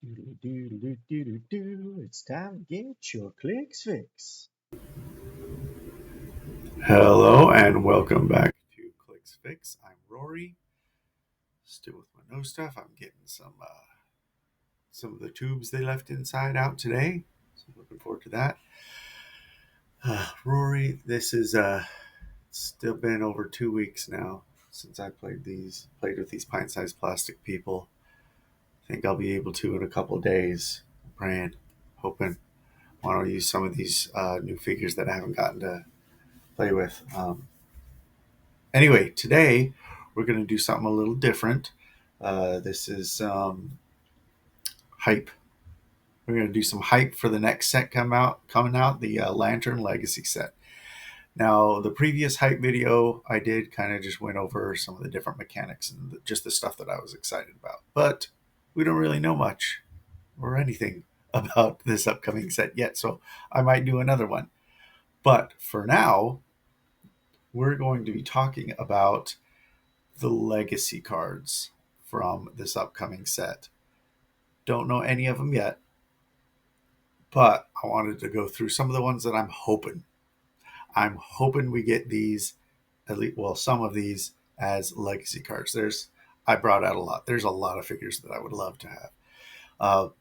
Doodle-doo-doo-doo-doo-doo. It's time to get your clicks fix. Hello and welcome back to Clicks Fix. I'm Rory. Still with my nose stuff. I'm getting some of the tubes they left inside out today. So looking forward to that. Rory, this is still been over 2 weeks now since I played with these pint-sized plastic people. I think I'll be able to in a couple of days. Praying, hoping. Want to use some of these new figures that I haven't gotten to play with. Anyway, today we're going to do something a little different. This is hype. We're going to do some hype for the next set coming out, the Lantern Legacy set. Now, the previous hype video I did kind of just went over some of the different mechanics and just the stuff that I was excited about. But we don't really know much or anything about this upcoming set yet, so I might do another one. But for now, we're going to be talking about the legacy cards from this upcoming set. Don't know any of them yet, but I wanted to go through some of the ones that I'm hoping. I'm hoping we get these, at least, well, some of these as legacy cards. I brought out a lot. There's a lot of figures that I would love to have.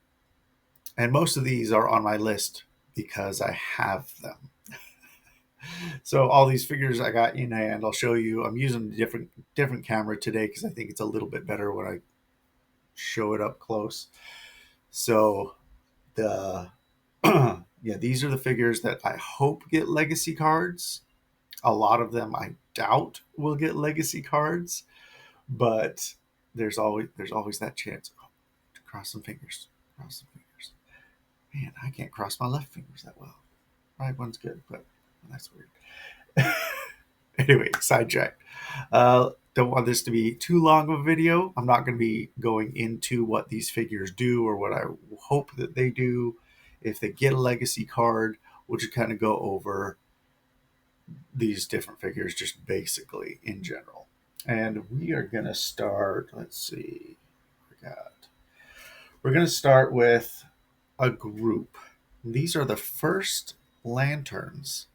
And most of these are on my list because I have them. So all these figures I got in hand, I'll show you. I'm using a different camera today because I think it's a little bit better when I show it up close. So the yeah, these are the figures that I hope get legacy cards. A lot of them I doubt will get legacy cards, but there's always that chance. Oh, to cross some fingers. Cross some fingers. Man, I can't cross my left fingers that well. Right one's good, but that's weird. Anyway, sidetrack. Don't want this to be too long of a video. I'm not going to be going into what these figures do or what I hope that they do. If they get a legacy card, we'll just kind of go over these different figures just basically in general. And we are going to start, let's see, we're going to start with a group. These are the first lanterns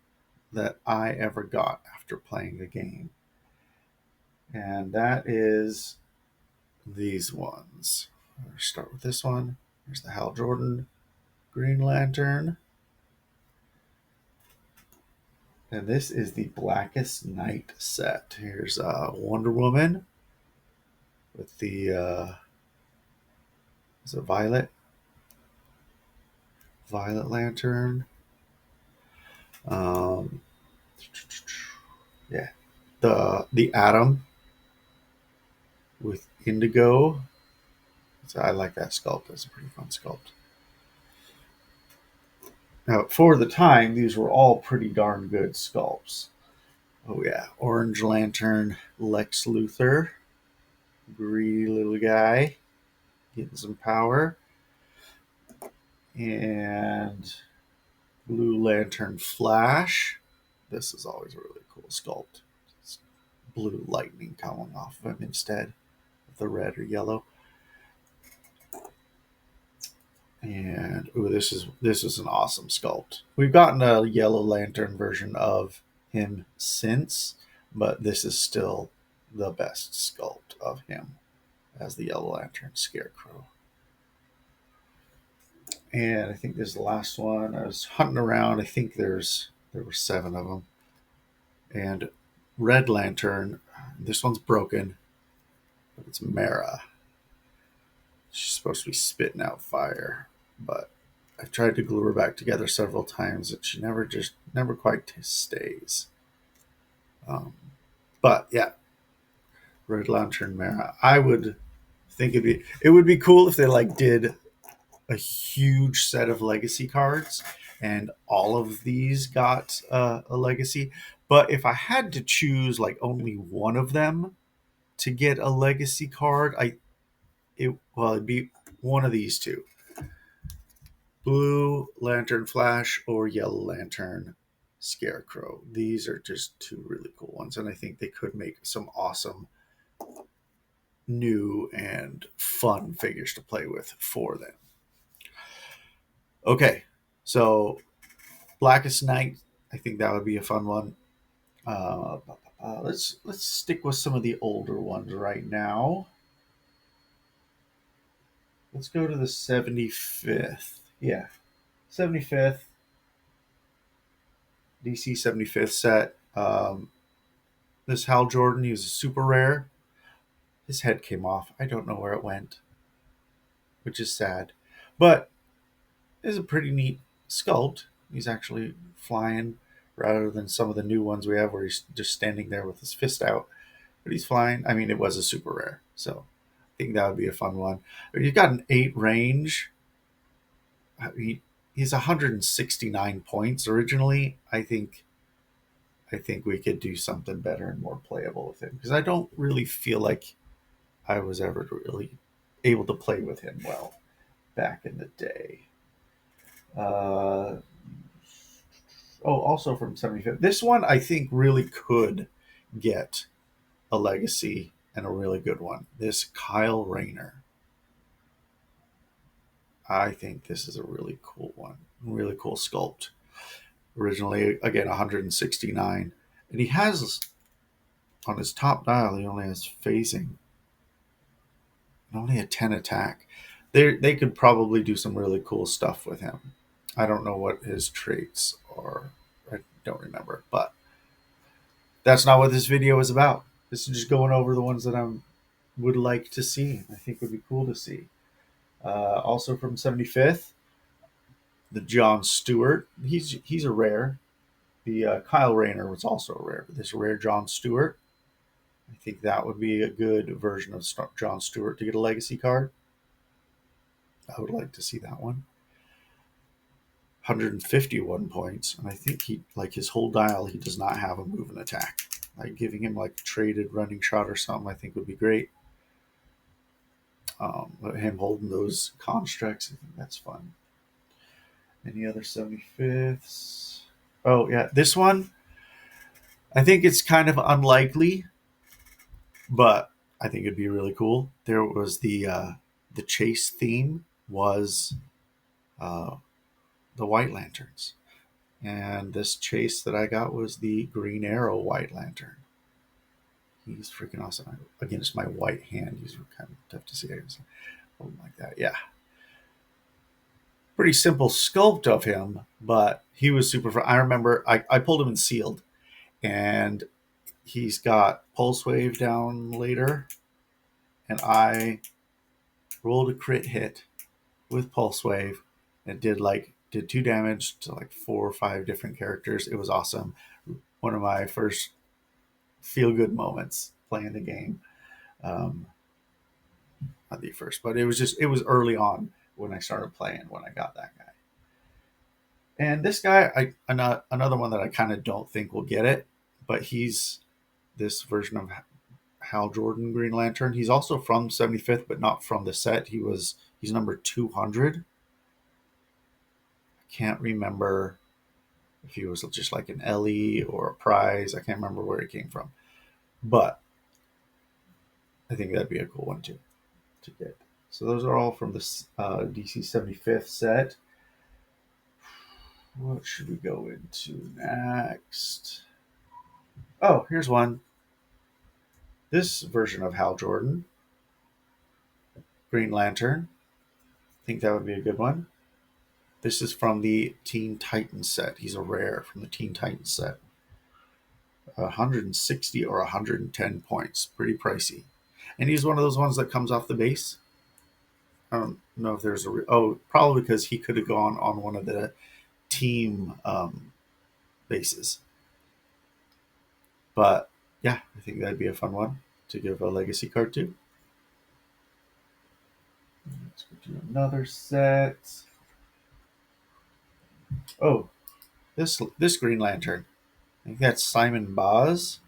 that I ever got after playing the game. And that is these ones. I'll start with this one. Here's the Hal Jordan Green Lantern. And this is the Blackest Night set. Here's Wonder Woman with the is it Violet Lantern. Yeah, the Atom with Indigo. So I like that sculpt. That's a pretty fun sculpt. Now, for the time, these were all pretty darn good sculpts. Oh yeah, Orange Lantern Lex Luthor, greedy little guy, getting some power, and Blue Lantern Flash. This is always a really cool sculpt. It's blue lightning coming off of him instead of the red or yellow. And this is an awesome sculpt. We've gotten a Yellow Lantern version of him since, but this is still the best sculpt of him as the Yellow Lantern Scarecrow. And I think this is the last one. I was hunting around. I think there were 7 of them. And Red Lantern, this one's broken, but it's Mara. She's supposed to be spitting out fire, but I've tried to glue her back together several times, and she never quite stays. But yeah, Red Lantern Mara. I would think it would be cool if they did a huge set of legacy cards, and all of these got a legacy. But if I had to choose only one of them to get a legacy card, it'd be one of these two: Blue Lantern Flash or Yellow Lantern Scarecrow. These are just 2 really cool ones, and I think they could make some awesome new and fun figures to play with for them. Okay, so Blackest Night. I think that would be a fun one. Let's stick with some of the older ones right now. Let's go to the 75th. Yeah, 75th DC 75th set. This Hal Jordan, he was a super rare. His head came off. I don't know where it went, which is sad. But it's a pretty neat sculpt. He's actually flying rather than some of the new ones we have where he's just standing there with his fist out. But he's flying. I mean, it was a super rare. So I think that would be a fun one. He's got an 8 range. He's 169 points originally. I think we could do something better and more playable with him because I don't really feel like I was ever really able to play with him well back in the day. Uh, also from 75th. This one I think really could get a legacy and a really good one. This Kyle Rayner. I think this is a really cool one. Really cool sculpt. Originally, again, 169. And he has, on his top dial, he only has phasing. And only a 10 attack. They could probably do some really cool stuff with him. I don't know what his traits are. I don't remember. But that's not what this video is about. This is just going over the ones that I would like to see. I think would be cool to see. Also from 75th, the John Stewart. He's a rare. The Kyle Rayner was also a rare. But this rare John Stewart, I think that would be a good version of John Stewart to get a legacy card. I would like to see that one. 151 points, and I think he like his whole dial. He does not have a move and attack. Like giving him like a traded running shot or something, I think would be great. Him holding those constructs, I think that's fun. Any other 75ths? Oh yeah, this one. I think it's kind of unlikely, but I think it'd be really cool. There was the chase theme was uh, the White Lanterns, and this chase that I got was the Green Arrow White Lantern. He's freaking awesome. Against my white hand, he's kind of tough to see. Something like that. Yeah. Pretty simple sculpt of him, but he was super fun. I remember I pulled him in sealed, and he's got Pulse Wave down later, and I rolled a crit hit with Pulse Wave and did 2 damage to like 4 or 5 different characters. It was awesome. One of my first feel good moments playing the game. Not the first, but it was early on when I started playing when I got that guy. And this guy, another one that I kind of don't think will get it, but he's this version of Hal Jordan Green Lantern. He's also from 75th, but not from the set. He's number 200. I can't remember if he was just like an Ellie or a prize. I can't remember where he came from, but I think that'd be a cool one to get. So those are all from the DC 75th set. What should we go into next? Oh, here's one. This version of Hal Jordan, Green Lantern. I think that would be a good one. This is from the Teen Titans set. He's a rare from the Teen Titans set. 160 or 110 points. Pretty pricey. And he's one of those ones that comes off the base. I don't know if there's probably because he could have gone on one of the team bases. But yeah, I think that'd be a fun one to give a legacy card to. Let's go to another set. Oh, this Green Lantern. I think that's Simon Baz.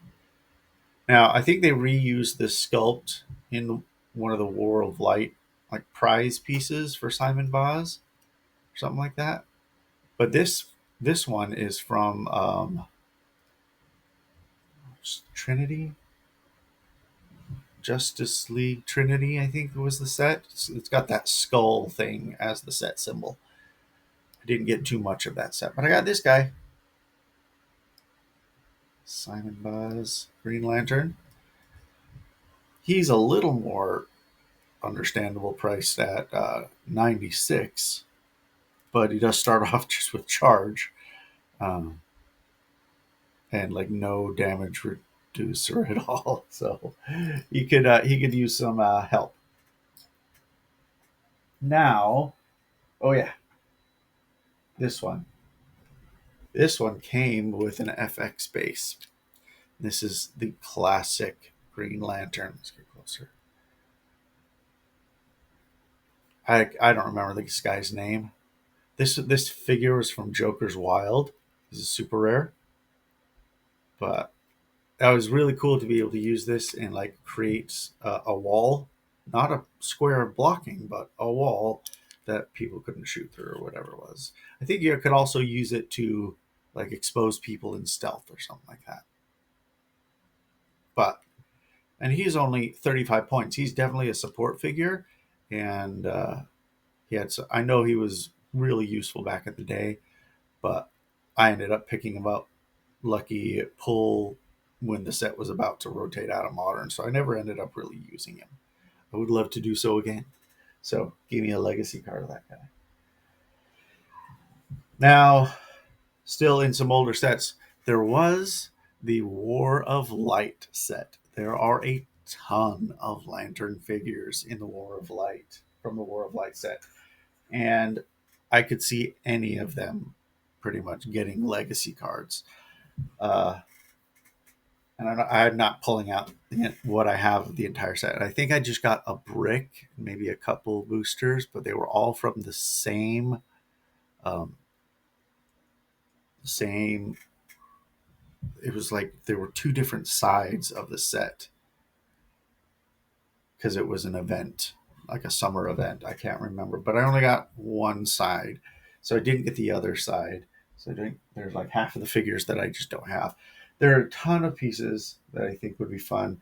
Now, I think they reused this sculpt in one of the War of Light like prize pieces for Simon Baz, or something like that. But this one is from Trinity, Justice League Trinity. I think was the set. It's got that skull thing as the set symbol. Didn't get too much of that set, but I got this guy, Simon Buzz Green Lantern. He's a little more understandable priced at 96, but he does start off just with charge, um, and like no damage reducer at all. So he could use some help. Now, oh yeah, this one. This one came with an FX base. This is the classic Green Lantern. Let's get closer. I don't remember this guy's name. This figure was from Joker's Wild. This is super rare, but that was really cool to be able to use this and like create a wall, not a square blocking, but a wall that people couldn't shoot through or whatever it was. I think you could also use it to like expose people in stealth or something like that. But and he's only 35 points. He's definitely a support figure, and I know he was really useful back in the day, but I ended up picking him up lucky pull when the set was about to rotate out of modern, so I never ended up really using him. I would love to do so again. So give me a legacy card of that guy. Now, still in some older sets, there was the War of Light set. There are a ton of Lantern figures in the War of Light from the War of Light set, and I could see any of them pretty much getting legacy cards. Uh, and I'm not pulling out what I have of the entire set. I think I just got a brick, maybe a couple boosters, but they were all from the um, same. It was like there were two different sides of the set because it was an event, like a summer event. I can't remember, but I only got one side, so I didn't get the other side. So there's like half of the figures that I just don't have. There are a ton of pieces that I think would be fun,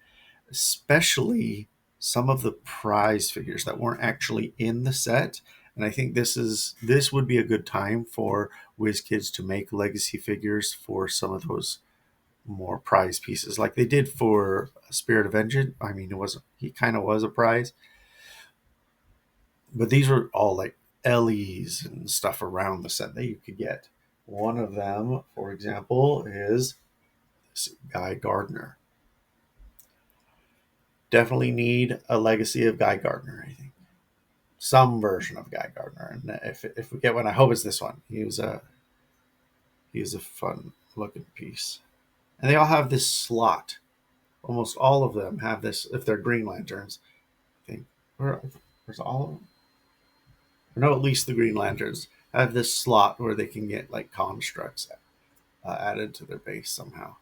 especially some of the prize figures that weren't actually in the set. And I think this would be a good time for Wizkids to make legacy figures for some of those more prize pieces, like they did for Spirit of Vengeance. I mean, he kind of was a prize, but these were all like LEs and stuff around the set that you could get. One of them, for example, is Guy Gardner. Definitely need a legacy of Guy Gardner, I think. Some version of Guy Gardner. And if we get one, I hope it's this one. He was a fun looking piece. And they all have this slot. Almost all of them have this, if they're Green Lanterns. I think. Where's all of them? I know at least the Green Lanterns have this slot where they can get like constructs added to their base somehow.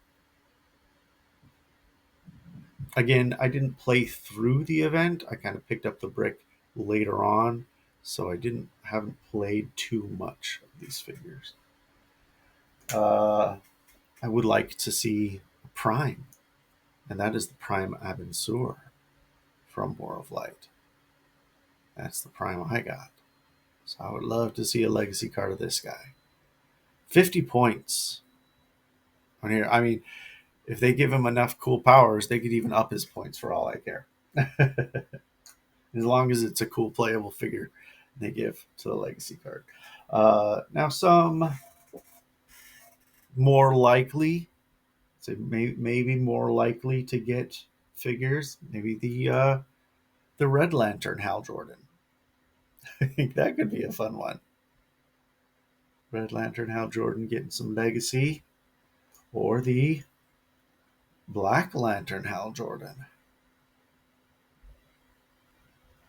Again, I didn't play through the event. I kind of picked up the brick later on, so haven't played too much of these figures. I would like to see Prime, and that is the Prime Abensur from War of Light. That's the Prime I got. So I would love to see a legacy card of this guy. 50 points on here. I mean, if they give him enough cool powers, they could even up his points for all I care. As long as it's a cool playable figure they give to the legacy card. Now some more likely, so maybe more likely to get figures, maybe the Red Lantern Hal Jordan. I think that could be a fun one. Red Lantern Hal Jordan getting some legacy, or the Black Lantern Hal Jordan.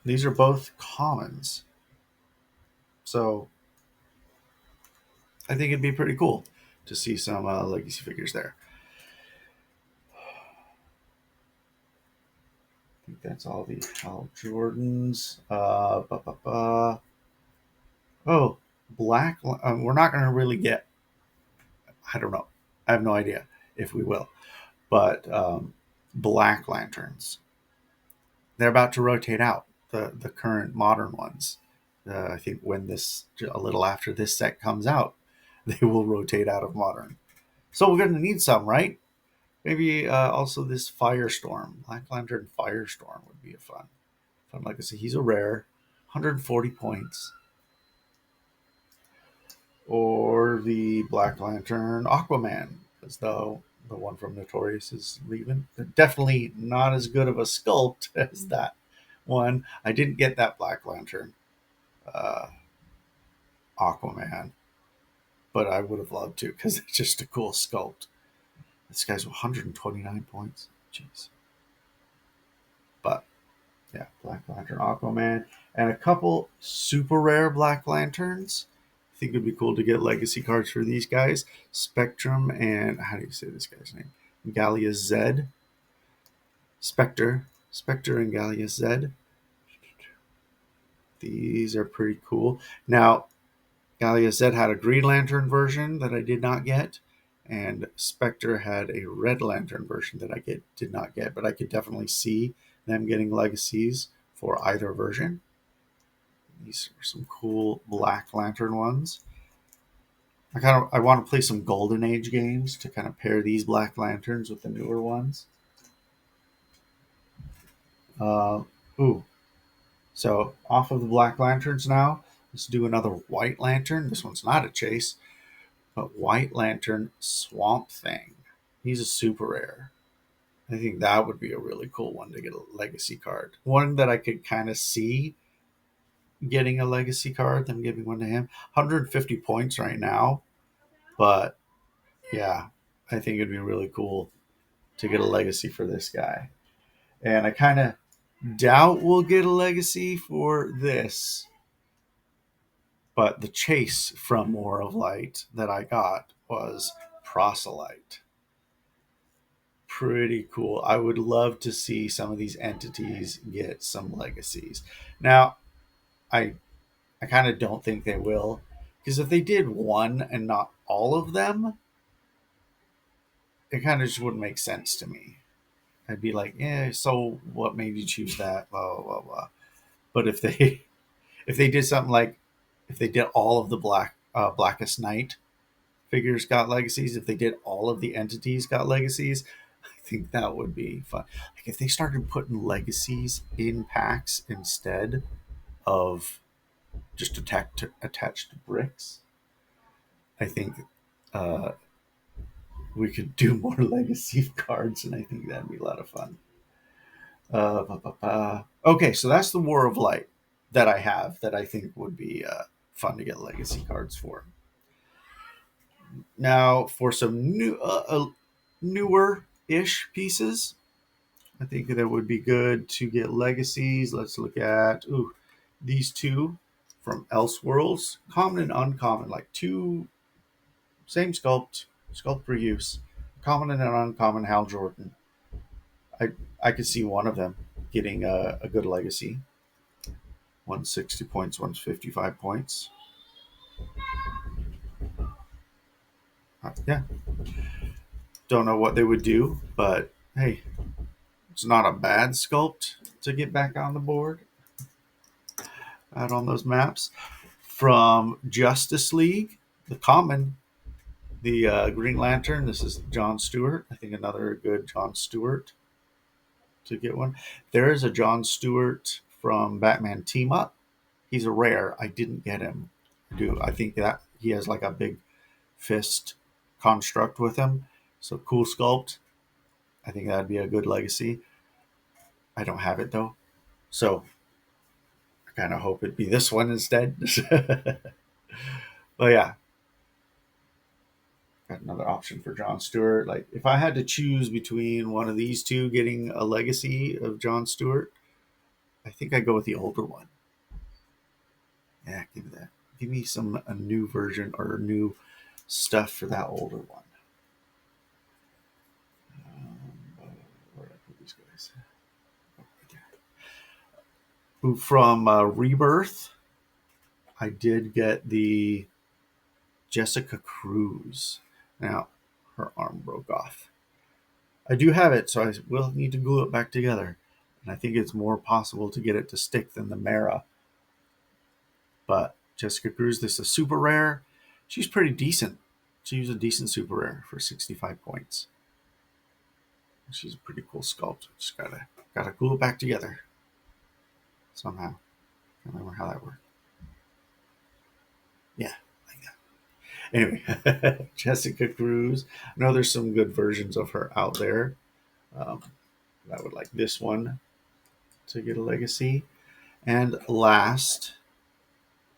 These are both commons, so I think it'd be pretty cool to see some legacy figures there. I think that's all the Hal Jordans. Oh, Black. We're not going to really get. I don't know. I have no idea if we will. But Black Lanterns. They're about to rotate out the current modern ones. I think when this, a little after this set comes out, they will rotate out of modern. So we're going to need some, right? Maybe also this Firestorm, Black Lantern Firestorm would be a fun legacy. He's a rare, 140 points. Or the Black Lantern Aquaman, as though the one from Notorious is leaving. They're definitely not as good of a sculpt as that one. I didn't get that Black Lantern uh, Aquaman, but I would have loved to because it's just a cool sculpt. This guy's 129 points. Jeez. But yeah, Black Lantern Aquaman. And a couple super rare Black Lanterns. I think it would be cool to get legacy cards for these guys. Spectrum and how do you say this guy's name? Gallia Z. Spectre and Gallia Z. These are pretty cool. Now, Gallia Z had a Green Lantern version that I did not get, and Spectre had a Red Lantern version that I did not get, but I could definitely see them getting legacies for either version. These are some cool Black Lantern ones. I want to play some Golden Age games to kind of pair these Black Lanterns with the newer ones. Uh, ooh, so off of the Black Lanterns now. Let's do another White Lantern. This one's not a chase, but White Lantern Swamp Thing. He's a super rare. I think that would be a really cool one to get a legacy card. One that I could kind of see getting a legacy card, them giving one to him. 150 points right now, but yeah, I think it'd be really cool to get a legacy for this guy. And I kind of doubt we'll get a legacy for this, but the chase from War of Light that I got was Proselyte. Pretty cool. I would love to see some of these entities get some legacies. Now, I I kind of don't think they will, because if they did one and not all of them, it kind of just wouldn't make sense to me. I'd be like, yeah, so what made you choose that? Blah blah blah blah. But if they if they did something like if they did all of the Blackest Night figures got legacies, if they did all of the entities got legacies, I think that would be fun. Like if they started putting legacies in packs instead of just attached bricks, I think uh, we could do more legacy cards, and I think that'd be a lot of fun. Okay, so that's the War of Light that I have that I think would be fun to get legacy cards for. Now, for some newer ish pieces, I think that would be good to get legacies. Let's look at these two from Elseworlds, common and uncommon, like two same sculpt for use, common and uncommon Hal Jordan. I could see one of them getting a good legacy. 160 points, 155 points. Yeah, don't know what they would do, but hey, it's not a bad sculpt to get back on the board out on those maps. From Justice League, the common, the Green Lantern. This is John Stewart. I think another good John Stewart to get one. There is a John Stewart from Batman Team Up. He's a rare. I didn't get him. I think that he has like a big fist construct with him. So cool sculpt. I think that'd be a good legacy. I don't have it though. So I kind of hope it'd be this one instead. But yeah, got another option for John Stewart. Like if I had to choose between one of these two getting a legacy of John Stewart, I think I'd go with the older one. Yeah, give me that. Give me a new version or new stuff for that older one. Where did I put these guys? Oh, right there. From Rebirth, I did get the Jessica Cruz. Now, her arm broke off. I do have it, so I will need to glue it back together. And I think it's more possible to get it to stick than the Mara. But Jessica Cruz, this is a super rare. She's pretty decent. She was a decent super rare for 65 points. She's a pretty cool sculpt. Just gotta glue it back together somehow. I don't remember how that worked. Yeah, like that. Anyway, Jessica Cruz. I know there's some good versions of her out there. Um, I would like this one to get a legacy. And last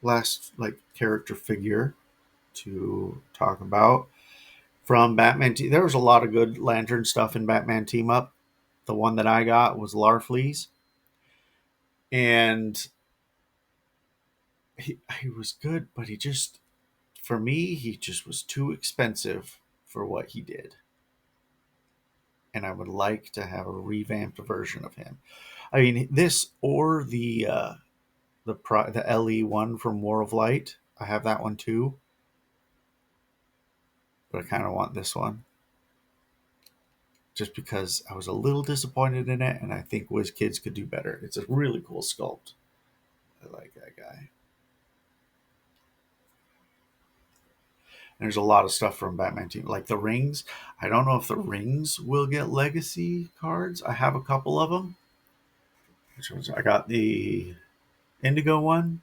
like character figure to talk about from Batman. There was a lot of good Lantern stuff in Batman Team Up. The one that I got was Larfleeze, and he was good, but for me, he just was too expensive for what he did. And I would like to have a revamped version of him. I mean, this or the LE one from War of Light. I have that one too, but I kind of want this one just because I was a little disappointed in it, and I think Wizkids could do better. It's a really cool sculpt. I like that guy. And there's a lot of stuff from Batman Team, like the rings. I don't know if the rings will get legacy cards. I have a couple of them. Which ones? I got the Indigo one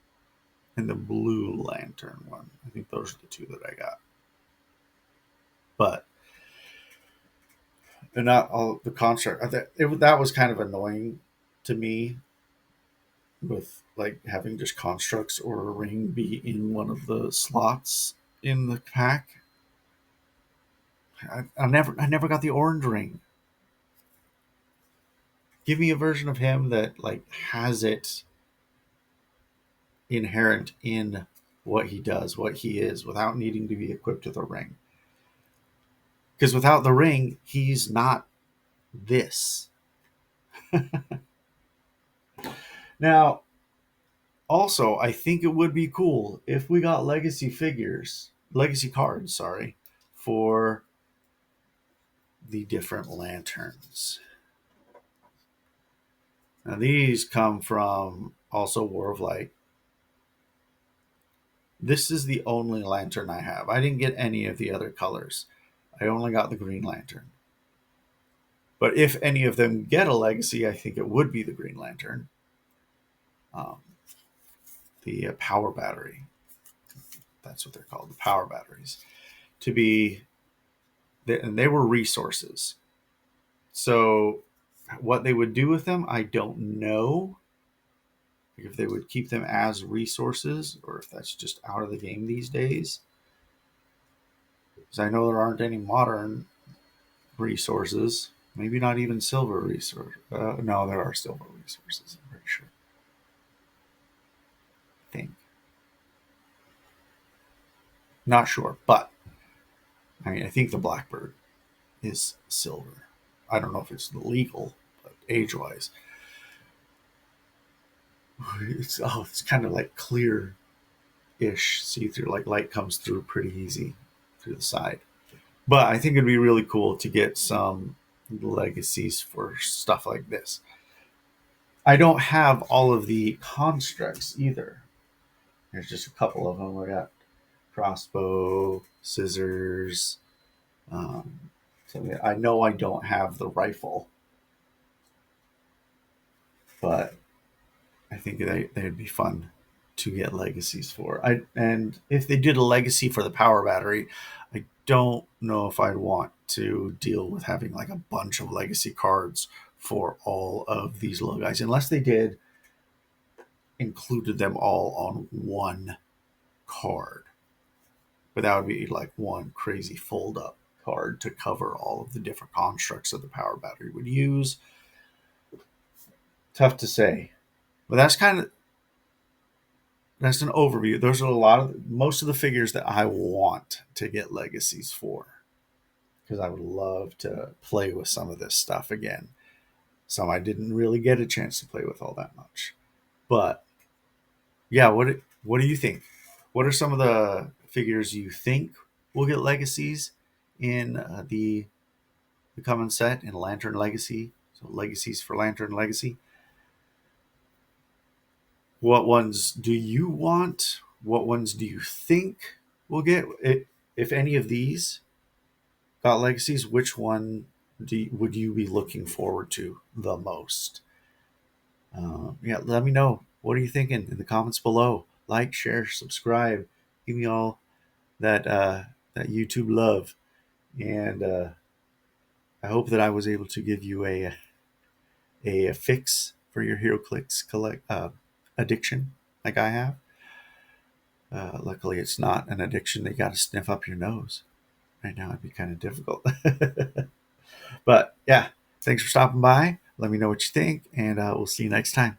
and the Blue Lantern one. I think those are the two that I got. But they're not all the construct. That was kind of annoying to me with like having just constructs or a ring be in one of the slots in the pack. I never got the orange ring. Give me a version of him that like has it inherent in what he does, what he is, without needing to be equipped with a ring. Because without the ring, he's not this. Now, also, I think it would be cool if we got legacy cards, sorry, for the different lanterns. Now, these come from also War of Light. This is the only lantern I have. I didn't get any of the other colors. I only got the Green Lantern. But if any of them get a legacy, I think it would be the Green Lantern. Um, the power battery. That's what they're called, the power batteries. And they were resources. So what they would do with them, I don't know. If they would keep them as resources or if that's just out of the game these days. Because I know there aren't any modern resources. Maybe not even silver resource. No, there are silver resources, I'm pretty sure. I think. Not sure, but I mean, I think the Blackbird is silver. I don't know if it's legal, but age-wise, it's kind of like clear-ish see-through. Like light comes through pretty easy through the side. But I think it'd be really cool to get some legacies for stuff like this. I don't have all of the constructs either. There's just a couple of them. I got crossbow, scissors. So I know I don't have the rifle, but I think they'd be fun to get legacies for. And if they did a legacy for the power battery, I don't know if I'd want to deal with having like a bunch of legacy cards for all of these little guys, unless they included them all on one card. But that would be like one crazy fold up card to cover all of the different constructs that the power battery would use. Tough to say. But that's an overview. Those are most of the figures that I want to get legacies for. Because I would love to play with some of this stuff again. Some I didn't really get a chance to play with all that much. But yeah, what do you think? What are some of the figures you think will get legacies in the common set in Lantern Legacy? So legacies for Lantern Legacy. What ones do you want? What ones do you think will get it? If any of these got legacies, which one would you be looking forward to the most? Yeah, let me know. What are you thinking in the comments below? Like, share, subscribe. Give me all that YouTube love, and I hope that I was able to give you a fix for your HeroClix addiction, like I have. Luckily, it's not an addiction that you got to sniff up your nose. Right now, it'd be kind of difficult. But yeah, thanks for stopping by. Let me know what you think, and we'll see you next time.